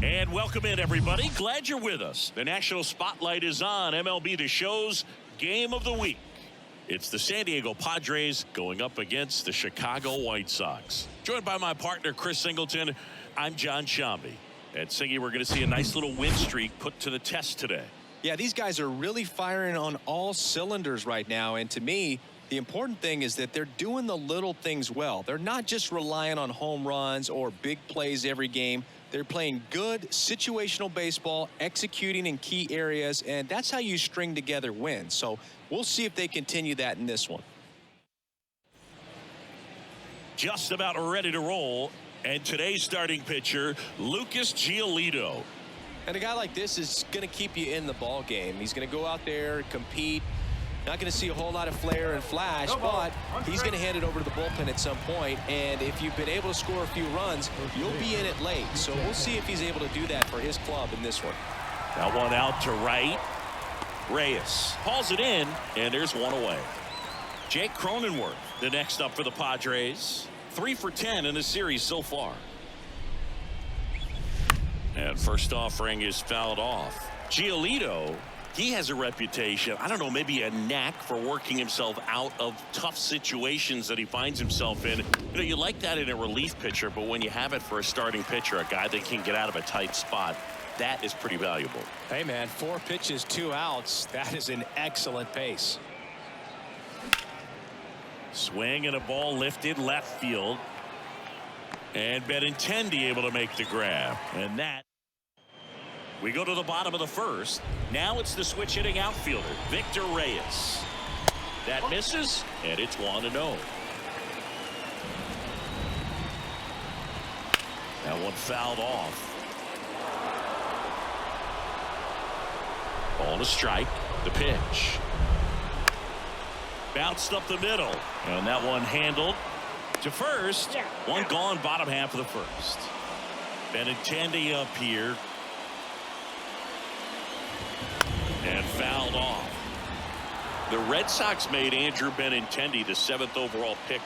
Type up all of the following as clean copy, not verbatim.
And welcome in, everybody. Glad you're with us. The national spotlight is on MLB The Show's Game of the Week. It's the San Diego Padres going up against the Chicago White Sox. Joined by my partner, Chris Singleton, I'm John Shambi. At Singy, we're going to see a nice little win streak put to the test today. Yeah, these guys are really firing on all cylinders right now. And to me, the important thing is that they're doing the little things well. They're not just relying on home runs or big plays every game. They're playing good situational baseball, executing in key areas, and that's how you string together wins. So we'll see if they continue that in this one. Just about ready to roll. And today's starting pitcher, Lucas Giolito. And a guy like this is going to keep you in the ball game. He's going to go out there, compete. Not going to see a whole lot of flair and flash, but he's going to hand it over to the bullpen at some point. And if you've been able to score a few runs, you'll be in it late. So we'll see if he's able to do that for his club in this one. That one out to right. Reyes hauls it in, and there's one away. Jake Cronenworth, the next up for the Padres. 3 for 10 in the series so far. And first offering is fouled off. Giolito, he has a reputation, I don't know, maybe a knack for working himself out of tough situations that he finds himself in. You know, you like that in a relief pitcher, but when you have it for a starting pitcher, a guy that can get out of a tight spot, that is pretty valuable. Hey, man, 4 pitches, 2 outs. That is an excellent pace. Swing and a ball lifted left field. And Benintendi able to make the grab. And that. We go to the bottom of the first. Now it's the switch hitting outfielder, Victor Reyes. That misses, and it's 1-0. That one fouled off. Ball to strike. The pitch. Bounced up the middle. And that one handled to first. One gone, bottom half of the first. Benintendi up here. And fouled off. The Red Sox made Andrew Benintendi the 7th overall pick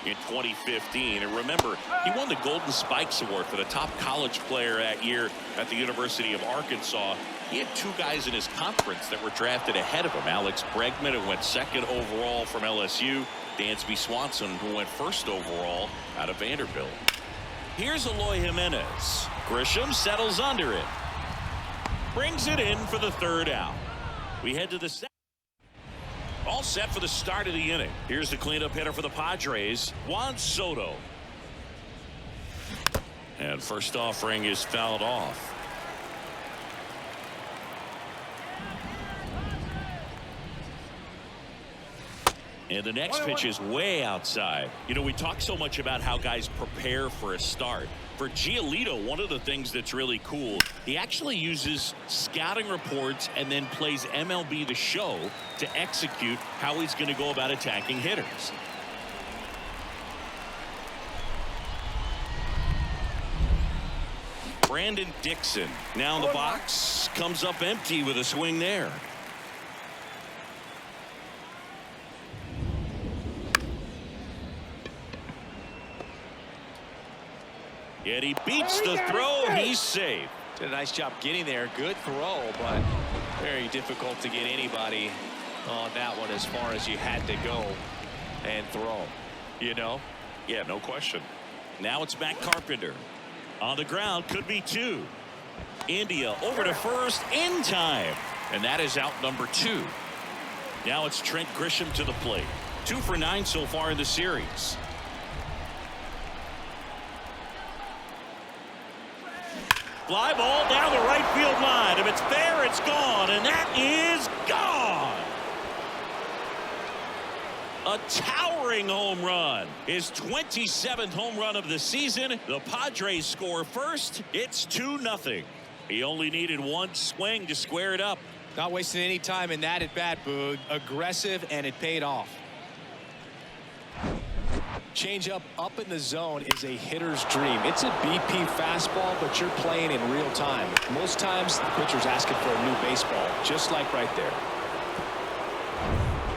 in 2015. And remember, he won the Golden Spikes Award for the top college player that year at the University of Arkansas. He had 2 guys in his conference that were drafted ahead of him. Alex Bregman, who went 2nd overall from LSU. Dansby Swanson, who went 1st overall out of Vanderbilt. Here's Eloy Jimenez. Grisham settles under it. Brings it in for the 3rd out. We head to the 2nd. All set for the start of the inning. Here's the cleanup hitter for the Padres, Juan Soto. And first offering is fouled off. And the next pitch is way outside. You know, we talk so much about how guys prepare for a start. For Giolito, one of the things that's really cool, he actually uses scouting reports and then plays MLB The Show to execute how he's going to go about attacking hitters. Brandon Dixon now in the box, comes up empty with a swing there. Yet he beats the throw. He's safe. Did a nice job getting there. Good throw, but very difficult to get anybody on that one as far as you had to go and throw. You know? Yeah, no question. Now it's Matt Carpenter. On the ground, could be 2. India over to first in time. And that is out number 2. Now it's Trent Grisham to the plate. 2 for 9 so far in the series. Fly ball down the right field line. If it's there, it's gone. And that is gone. A towering home run. His 27th home run of the season. The Padres score first. It's 2-0. He only needed 1 swing to square it up. Not wasting any time in that at bat, Boog. Aggressive, and it paid off. Changeup up in the zone is a hitter's dream. It's a BP fastball, but you're playing in real time. Most times, the pitcher's asking for a new baseball, just like right there.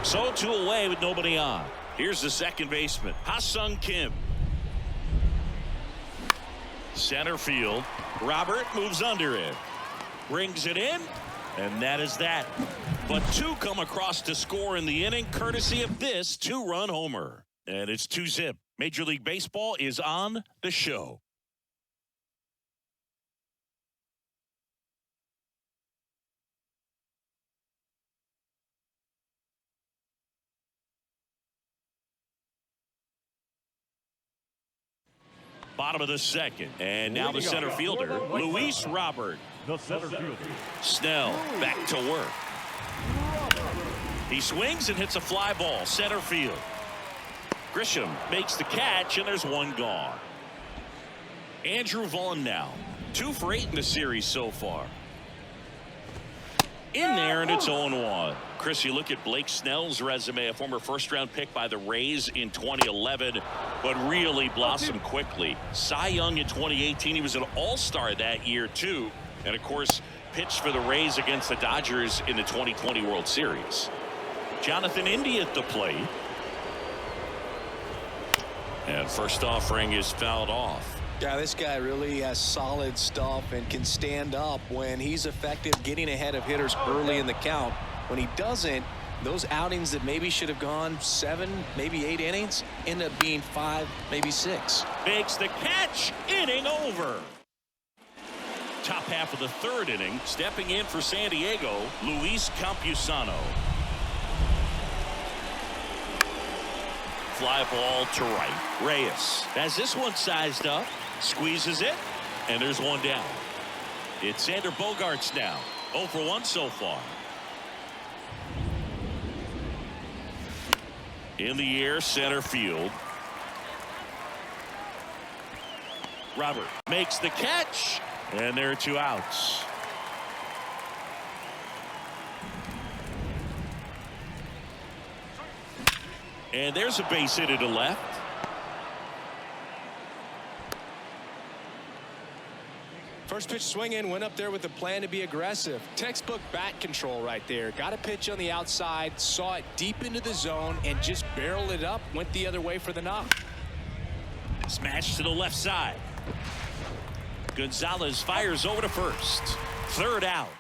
So 2 away with nobody on. Here's the second baseman, Ha-Sung Kim. Center field. Robert moves under it. Brings it in. And that is that. But two come across to score in the inning, courtesy of this two-run homer. And it's 2-zip. Major League Baseball is on the show. Bottom of the second. And now the center fielder, Luis Robert. The center fielder. Snell back to work. He swings and hits a fly ball center field. Grisham makes the catch, and there's one gone. Andrew Vaughn now 2 for 8 in the series so far. In there, and it's 0-1. Chris, you look at Blake Snell's resume, a former first-round pick by the Rays in 2011, but really blossomed quickly. Cy Young in 2018. He was an all-star that year, too. And, of course, pitched for the Rays against the Dodgers in the 2020 World Series. Jonathan Indy at the plate. And first offering is fouled off. Yeah, this guy really has solid stuff and can stand up when he's effective getting ahead of hitters early in the count. When he doesn't, those outings that maybe should have gone 7, maybe 8 innings end up being 5, maybe 6. Makes the catch. Inning over. Top half of the third inning. Stepping in for San Diego, Luis Campusano. Fly ball to right. Reyes has this one sized up. Squeezes it, and there's one down. It's Xander Bogaerts now. 0 for 1 so far. In the air, center field. Robert makes the catch, and there are 2 outs. And there's a base hit to left. First pitch swinging, went up there with a plan to be aggressive. Textbook bat control right there. Got a pitch on the outside, saw it deep into the zone, and just barreled it up, went the other way for the knock. Smash to the left side. Gonzalez fires over to first. Third out.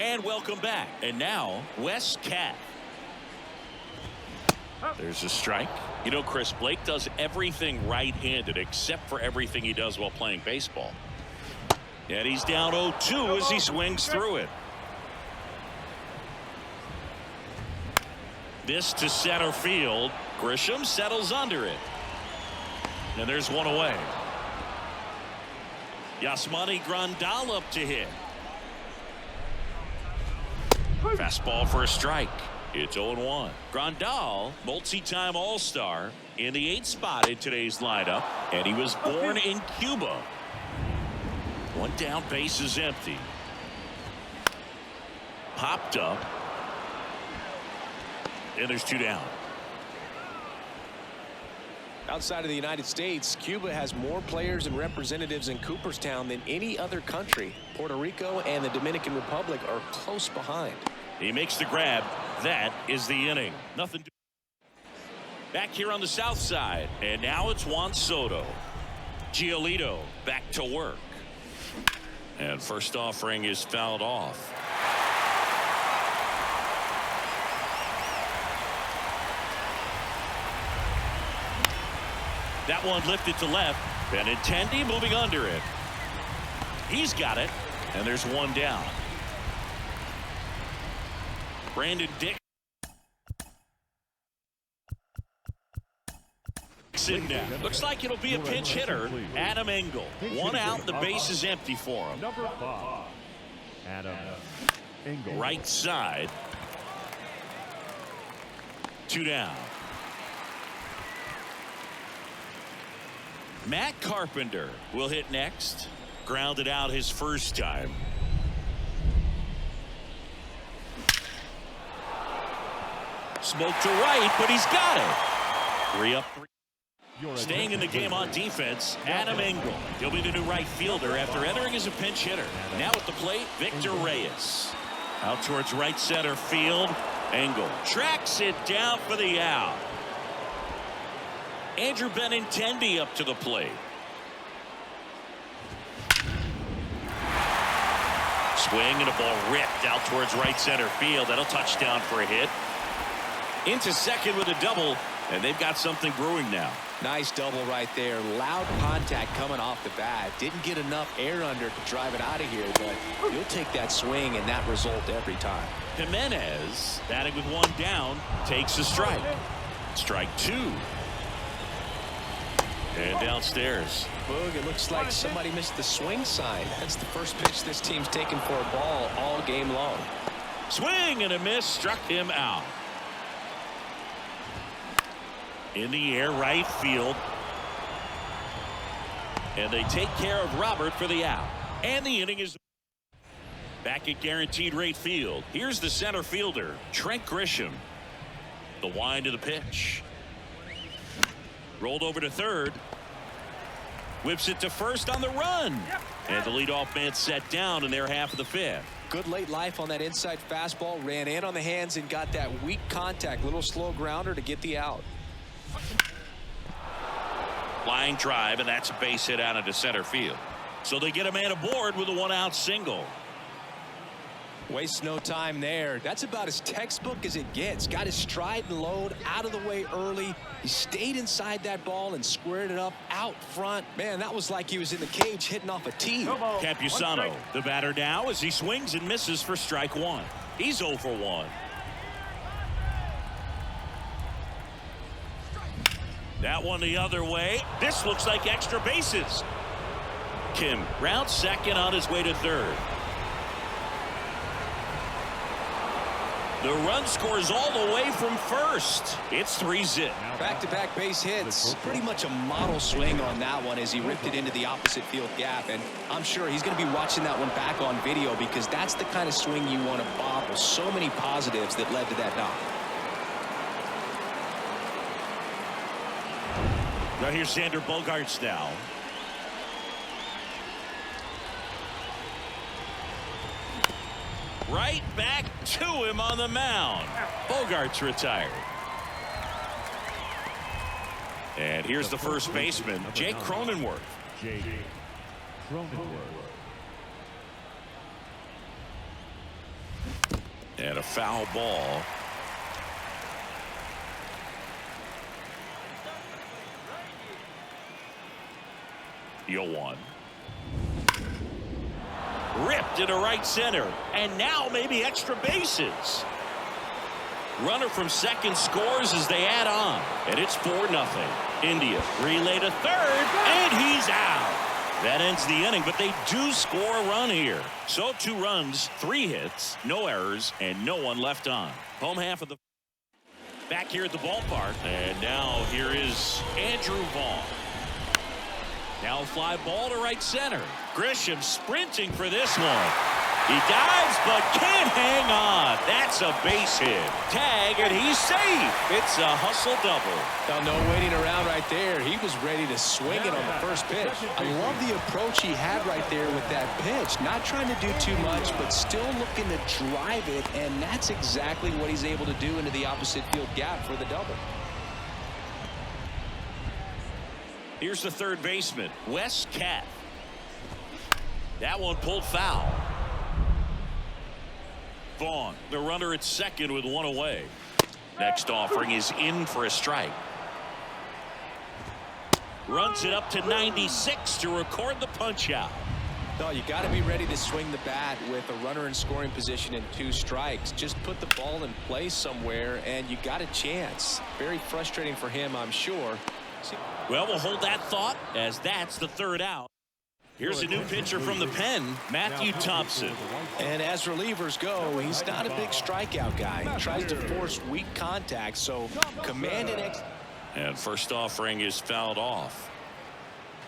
And welcome back. And now, Wes Cat. There's a strike. You know, Chris, Blake does everything right-handed except for everything he does while playing baseball. And he's down 0-2 as he swings through it. This to center field. Grisham settles under it. And there's one away. Yasmani Grandal up to hit. Fastball for a strike. It's 0-1. Grandal, multi-time All-Star, in the 8th spot in today's lineup, and he was born in Cuba. One down, base is empty. Popped up, and there's 2 down. Outside of the United States, Cuba has more players and representatives in Cooperstown than any other country. Puerto Rico and the Dominican Republic are close behind. He makes the grab. That is the inning. Nothing. Back here on the south side, and now it's Juan Soto. Giolito back to work. And first offering is fouled off. That one lifted to left. Benintendi moving under it. He's got it, and there's one down. Brandon Dixon now. Looks like it'll be a pinch hitter. Adam Engel. 1 out. The base is empty for him. Number 5, Adam Engel. Right side. 2 down. Matt Carpenter will hit next. Grounded out his first time. Smoke to right, but he's got it. 3 up, 3. Staying in the game on defense, Adam Engel. He'll be the new right fielder after entering as a pinch hitter. Now at the plate, Victor Reyes. Out towards right center field. Engel tracks it down for the out. Andrew Benintendi up to the plate. Swing and a ball ripped out towards right center field. That'll touch down for a hit. Into second with a double, and they've got something brewing now. Nice double right there. Loud contact coming off the bat. Didn't get enough air under to drive it out of here, but you'll take that swing and that result every time. Jimenez, batting with one down, takes a strike. Strike two. And downstairs. Boog, it looks like somebody missed the swing sign. That's the first pitch this team's taken for a ball all game long. Swing and a miss, struck him out. In the air, right field. And they take care of Robert for the out. And the inning is back at guaranteed rate field. Here's the center fielder, Trent Grisham. The wind of the pitch. Rolled over to third. Whips it to first on the run. And the leadoff man set down in their half of the fifth. Good late life on that inside fastball. Ran in on the hands and got that weak contact. Little slow grounder to get the out. Line drive, and that's a base hit out into center field. So they get a man aboard with a one-out single. Wastes no time there. That's about as textbook as it gets. Got his stride and load out of the way early. He stayed inside that ball and squared it up out front. Man, that was like he was in the cage hitting off a tee. Campusano, the batter now, as he swings and misses for strike one. He's 0 for 1. That one the other way. This looks like extra bases. Kim rounds second on his way to third. The run scores all the way from first. It's 3-zip. Back-to-back base hits. Pretty much a model swing on that one as he ripped it into the opposite field gap. And I'm sure he's going to be watching that one back on video because that's the kind of swing you want to bobble. So many positives that led to that knock. Now here's Xander Bogaerts now. Right back to him on the mound. Bogaerts retired. And here's the first baseman, Jake Cronenworth. And a foul ball. Yoan. Ripped into right center. And now maybe extra bases. Runner from second scores as they add on. And it's 4-0. India relay to third. And he's out. That ends the inning, but they do score a run here. So 2 runs, 3 hits, no errors, and no one left on. Home half of the back here at the ballpark. And now here is Andrew Vaughn. Now fly ball to right center. Grisham sprinting for this one. He dives but can't hang on. That's a base hit. Tag and he's safe. It's a hustle double. Now, no waiting around right there. He was ready to swing it on the first pitch. I love the approach he had right there with that pitch. Not trying to do too much, but still looking to drive it, and that's exactly what he's able to do into the opposite field gap for the double. Here's the third baseman, Wes Cat. That one pulled foul. Vaughn, the runner at second with 1 away. Next offering is in for a strike. Runs it up to 96 to record the punch out. No, you got to be ready to swing the bat with a runner in scoring position and 2 strikes. Just put the ball in play somewhere and you got a chance. Very frustrating for him, I'm sure. Well, we'll hold that thought as that's the third out. Here's a new pitcher from the pen, Matthew Thompson. And as relievers go, he's not a big strikeout guy. He tries to force weak contact, so command and And first offering is fouled off.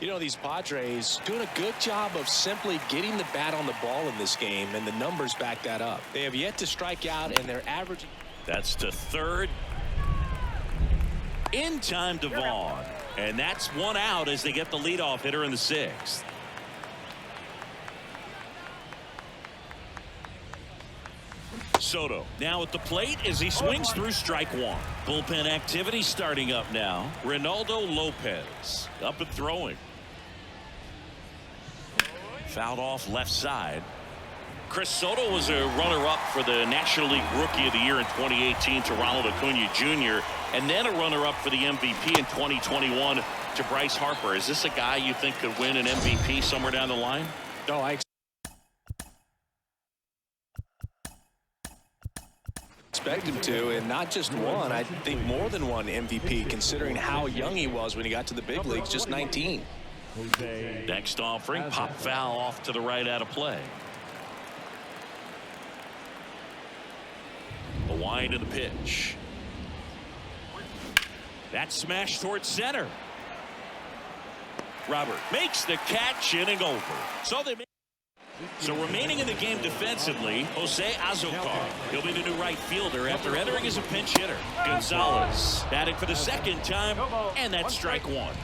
You know, these Padres doing a good job of simply getting the bat on the ball in this game, and the numbers back that up. They have yet to strike out, and they're averaging. That's to third. In time to Vaughn. And that's 1 out as they get the leadoff hitter in the 6th. Soto now at the plate as he swings through strike one. Bullpen activity starting up now. Ronaldo Lopez up and throwing. Fouled off left side. Chris Soto was a runner-up for the National League Rookie of the Year in 2018 to Ronald Acuna Jr. and then a runner-up for the MVP in 2021 to Bryce Harper. Is this a guy you think could win an MVP somewhere down the line? No, I expect him to, and not just one. I think more than one MVP, considering how young he was when he got to the big leagues, just 19. Next offering, pop foul off to the right out of play. A wind of the pitch. That smash towards center. Robert makes the catch, inning over. So remaining in the game defensively, Jose Azocar. He'll be the new right fielder after entering as a pinch hitter. Gonzalez batting for the second time, and that's strike one.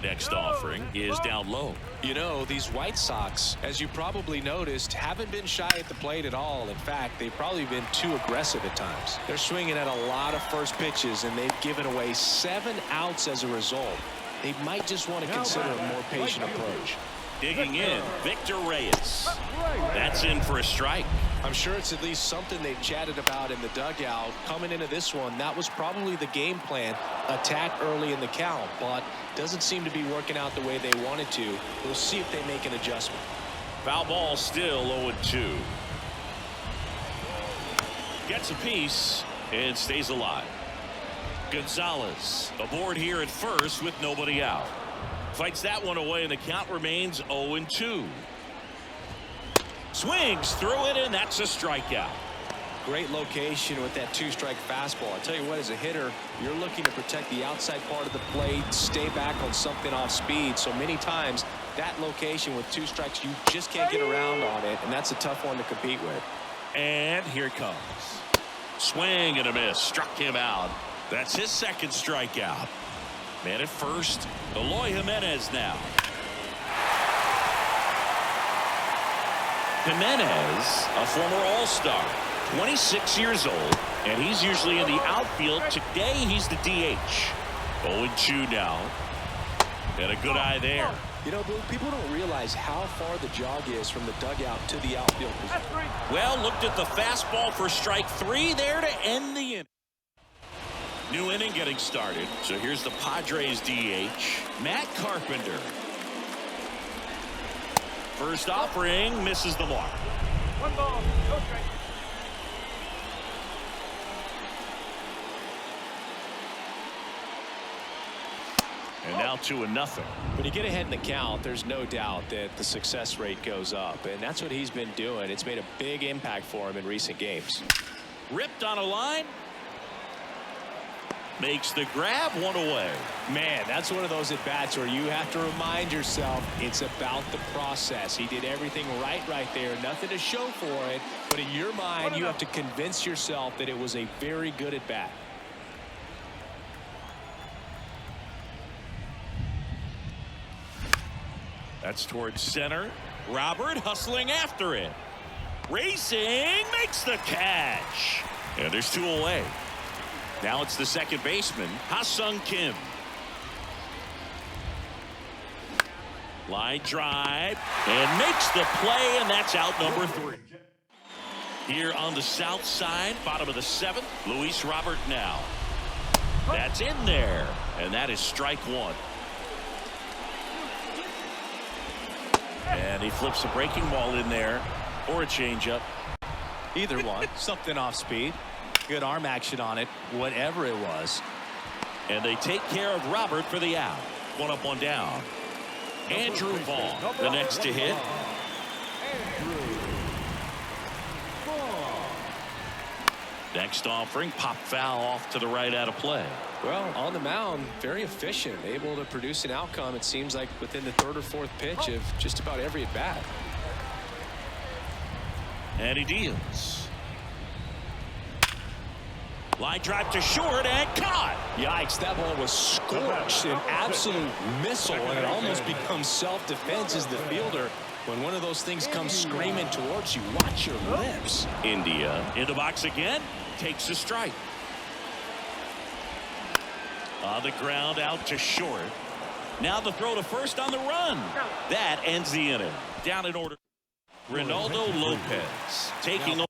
Next offering is down low. You know, these White Sox, as you probably noticed, haven't been shy at the plate at all. In fact, they've probably been too aggressive at times. They're swinging at a lot of first pitches, and they've given away 7 outs as a result. They might just want to consider a more patient approach. Digging in, Victor Reyes. That's in for a strike. I'm sure it's at least something they've chatted about in the dugout. Coming into this one, that was probably the game plan. Attack early in the count, but doesn't seem to be working out the way they wanted to. We'll see if they make an adjustment. Foul ball still 0-2. Gets a piece and stays alive. Gonzalez aboard here at first with nobody out. Fights that one away, and the count remains 0-2. Swings through it, and that's a strikeout. Great location with that 2-strike fastball. I tell you what, as a hitter, you're looking to protect the outside part of the plate, stay back on something off speed. So many times, that location with 2 strikes, you just can't get around on it, and that's a tough one to compete with. And here it comes. Swing and a miss. Struck him out. That's his second strikeout. Man at first, Eloy Jimenez now. Jimenez, a former All-Star, 26 years old, and he's usually in the outfield. Today, he's the DH. 0-2 now. And a good eye there. You know, Blue, people don't realize how far the jog is from the dugout to the outfield position. Well, looked at the fastball for strike 3 there to end the inning. New inning getting started. So here's the Padres DH, Matt Carpenter. First offering misses the mark. 1 ball, no strike. And now 2-0. When you get ahead in the count, there's no doubt that the success rate goes up, and that's what he's been doing. It's made a big impact for him in recent games. Ripped on a line. Makes the grab, one away. Man, that's one of those at-bats where you have to remind yourself it's about the process. He did everything right there. Nothing to show for it. But in your mind, you have to convince yourself that it was a very good at-bat. That's towards center. Robert hustling after it. Racing, makes the catch. And there's 2 away. Now it's the second baseman, Ha-Sung Kim. Line drive and makes the play, and that's out number 3. Here on the south side, bottom of the 7th, Luis Robert now. That's in there, and that is strike 1. And he flips a breaking ball in there, or a changeup. Either one. Something off speed. Good arm action on it, whatever it was. And they take care of Robert for the out. 1 up, 1 down. Andrew Vaughn, the next to hit. Next offering, pop foul off to the right out of play. Well, on the mound, very efficient, able to produce an outcome, it seems like, within the 3rd or 4th pitch of just about every at-bat. And he deals. Line drive to short and caught. Yikes, that ball was scorched, an absolute missile, and it almost becomes self-defense as the fielder When one of those things comes screaming towards you, watch your lips. India in the box again, takes a strike. On the ground, out to short. Now the throw to first on the run. That ends the inning. Down in order. Ronaldo Lopez taking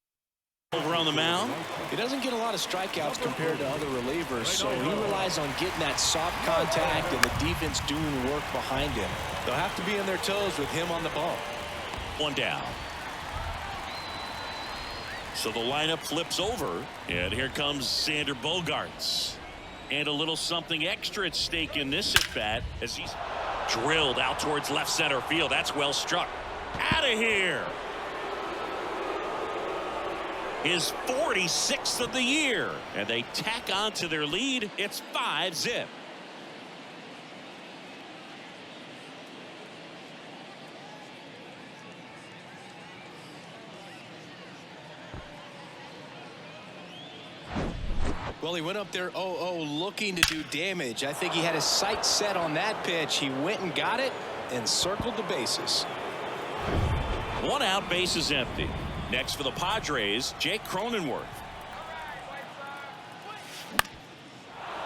over on the mound. He doesn't get a lot of strikeouts compared to other relievers, so he relies on getting that soft contact and the defense doing the work behind him. They'll have to be on their toes with him on the ball. One down. So the lineup flips over, and here comes Xander Bogaerts. And a little something extra at stake in this at bat as he's drilled out towards left center field. That's well struck. Out of here. His 46th of the year, and they tack on to their lead. It's 5-0. Well, he went up there 0-0 looking to do damage. I think he had his sights set on that pitch. He went and got it and circled the bases. One out, bases empty. Next for the Padres, Jake Cronenworth.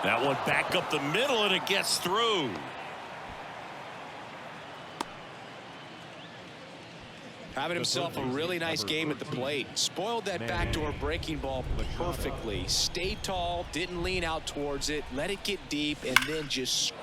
That one back up the middle, and it gets through. Having himself a really nice game at the plate. Spoiled that backdoor breaking ball perfectly. Stayed tall, didn't lean out towards it, let it get deep, and then just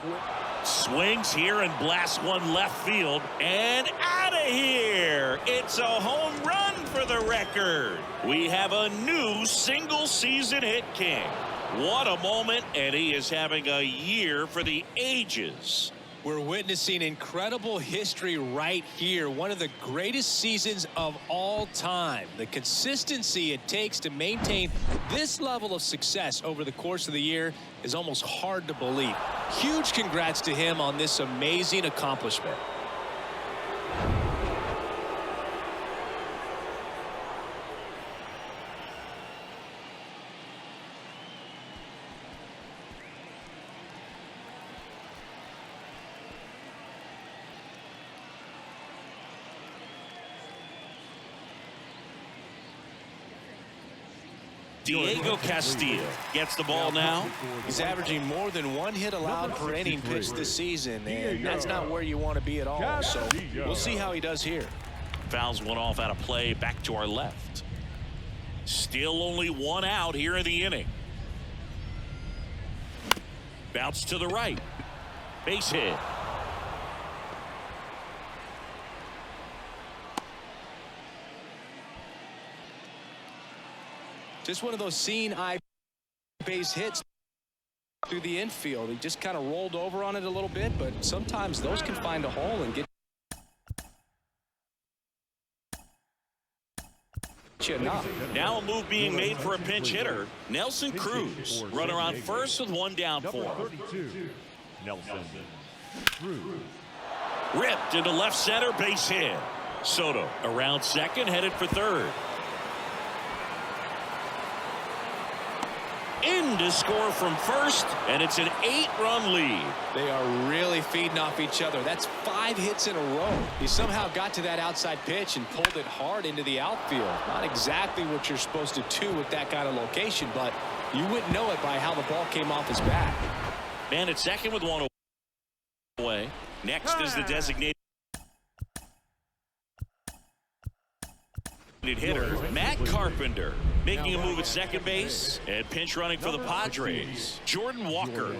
Swings here and blasts one left field. And out of here. It's a home run for the record. We have a new single-season hit king. What a moment, and he is having a year for the ages. We're witnessing incredible history right here. One of the greatest seasons of all time. The consistency it takes to maintain this level of success over the course of the year is almost hard to believe. Huge congrats to him on this amazing accomplishment. Diego Castillo gets the ball now. He's averaging more than one hit allowed per inning pitched this season, and that's not where you want to be at all. So we'll see how he does here. Fouls one off out of play, back to our left. Still only one out here in the inning. Bounce to the right. Base hit. Just one of those seeing eye base hits through the infield. He just kind of rolled over on it a little bit, but sometimes those can find a hole and get you enough. Now a move being made for a pinch hitter. Nelson Cruz. Runner on first with one down for him. Nelson Cruz. Ripped into left center, base hit. Soto around second, headed for third. In to score from first, and it's an 8-run lead. They are really feeding off each other. That's 5 hits in a row. He somehow got to that outside pitch and pulled it hard into the outfield. Not exactly what you're supposed to do with that kind of location, but you wouldn't know it by how the ball came off his bat. Man at second with one away. Next is the designated hitter, Matt Carpenter, making a move at second base, and pinch running for the Padres, Jordan Walker.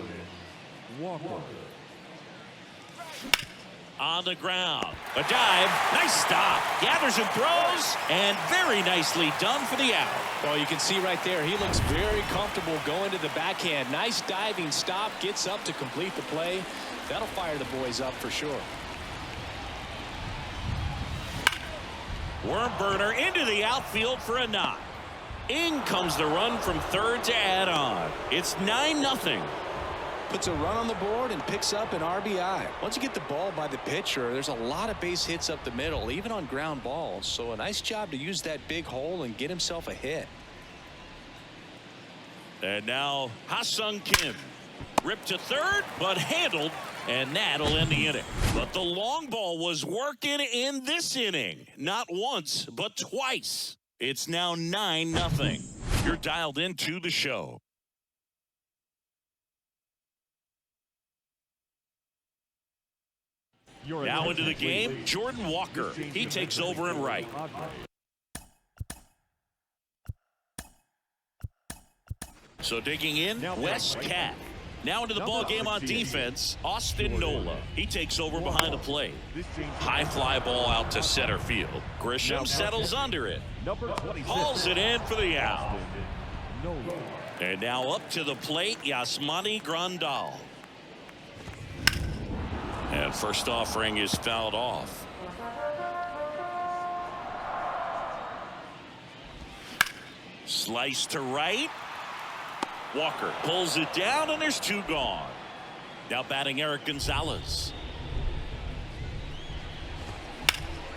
On the ground, a dive, nice stop, gathers and throws, and very nicely done for the out. Well, you can see right there, he looks very comfortable going to the backhand. Nice diving stop, gets up to complete the play. That'll fire the boys up for sure. Worm burner into the outfield for a knock. In comes the run from third to add on. It's 9-0. Puts a run on the board and picks up an RBI. Once you get the ball by the pitcher, there's a lot of base hits up the middle, even on ground balls. So a nice job to use that big hole and get himself a hit. And now Ha-Sung Kim. Ripped to third, but handled And that'll end the inning. But the long ball was working in this inning. Not once, but twice. It's now 9-0. You're dialed into the show. Now into the game, Jordan Walker. He takes over in right. So digging in, Wes Cat. Now into the ball game on defense, Austin Nola. He takes over behind the plate. High fly ball out to center field. Grisham settles under it. Hauls it in for the out. And now up to the plate, Yasmani Grandal. And first offering is fouled off. Slice to right. Walker pulls it down, and there's 2 gone. Now batting Eric Gonzalez.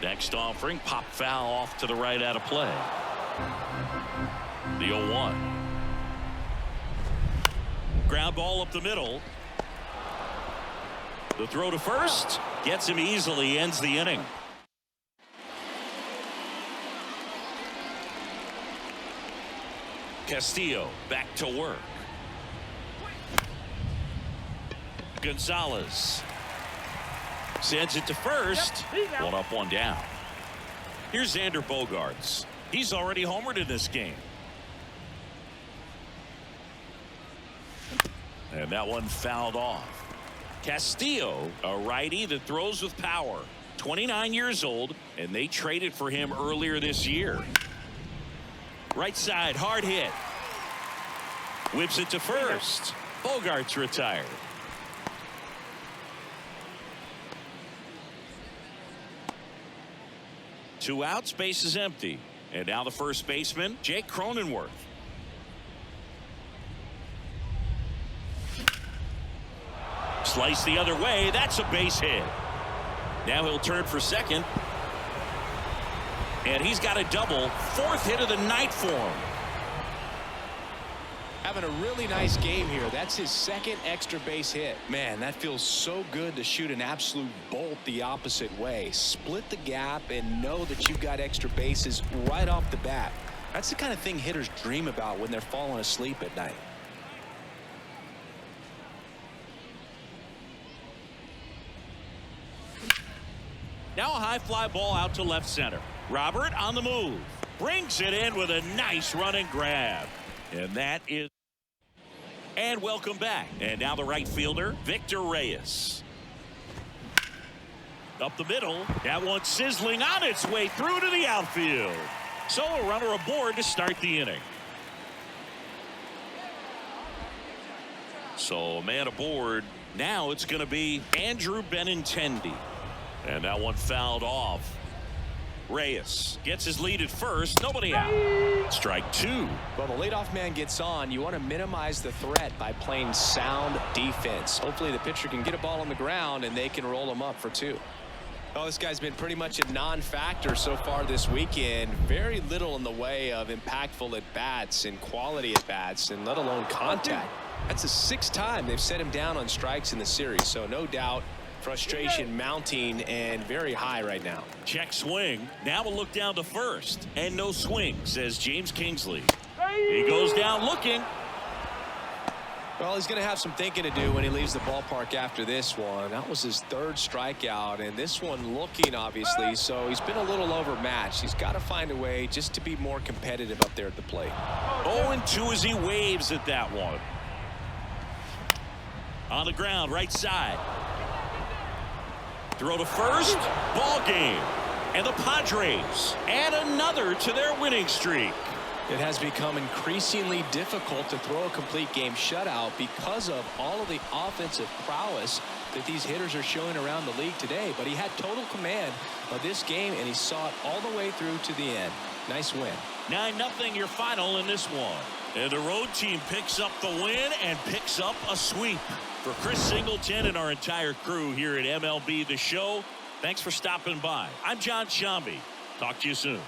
Next offering, pop foul off to the right out of play. The 0-1. Ground ball up the middle. The throw to first gets him easily, ends the inning. Castillo back to work. Gonzalez sends it to first. 1 up, 1 down. Here's Xander Bogaerts. He's already homered in this game. And that one fouled off. Castillo, a righty that throws with power. 29 years old, and they traded for him earlier this year. Right side, hard hit. Whips it to first. Bogaerts retired. Two outs, base is empty. And now the first baseman, Jake Cronenworth. Slice the other way. That's a base hit. Now he'll turn for second. And he's got a double. 4th hit of the night for him. Having a really nice game here. That's his 2nd extra base hit. Man, that feels so good to shoot an absolute bolt the opposite way. Split the gap and know that you've got extra bases right off the bat. That's the kind of thing hitters dream about when they're falling asleep at night. Now a high fly ball out to left center. Robert on the move. Brings it in with a nice running grab. And that is. And welcome back. And now the right fielder, Victor Reyes. Up the middle. That one sizzling on its way through to the outfield. So a runner aboard to start the inning. So a man aboard. Now it's going to be Andrew Benintendi. And that one fouled off. Reyes gets his lead at first. Nobody out. Strike 2. Well, the leadoff man gets on. You want to minimize the threat by playing sound defense. Hopefully the pitcher can get a ball on the ground and they can roll him up for 2. Oh, this guy's been pretty much a non-factor so far this weekend. Very little in the way of impactful at-bats and quality at-bats, and let alone contact. That's the 6th time they've set him down on strikes in the series, so no doubt frustration mounting and very high right now. Check swing. Now a look down to first. And no swing, says James Kingsley. He goes down looking. Well, he's going to have some thinking to do when he leaves the ballpark after this one. That was his 3rd strikeout, and this one looking, obviously, so he's been a little overmatched. He's got to find a way just to be more competitive up there at the plate. 0-2 as he waves at that one. On the ground, right side. Throw to first. Ball game. And the Padres add another to their winning streak. It has become increasingly difficult to throw a complete game shutout because of all of the offensive prowess that these hitters are showing around the league today. But he had total command of this game, and he saw it all the way through to the end. Nice win. 9-0 your final in this one. And the road team picks up the win and picks up a sweep. For Chris Singleton and our entire crew here at MLB The Show, thanks for stopping by. I'm John Shambi. Talk to you soon.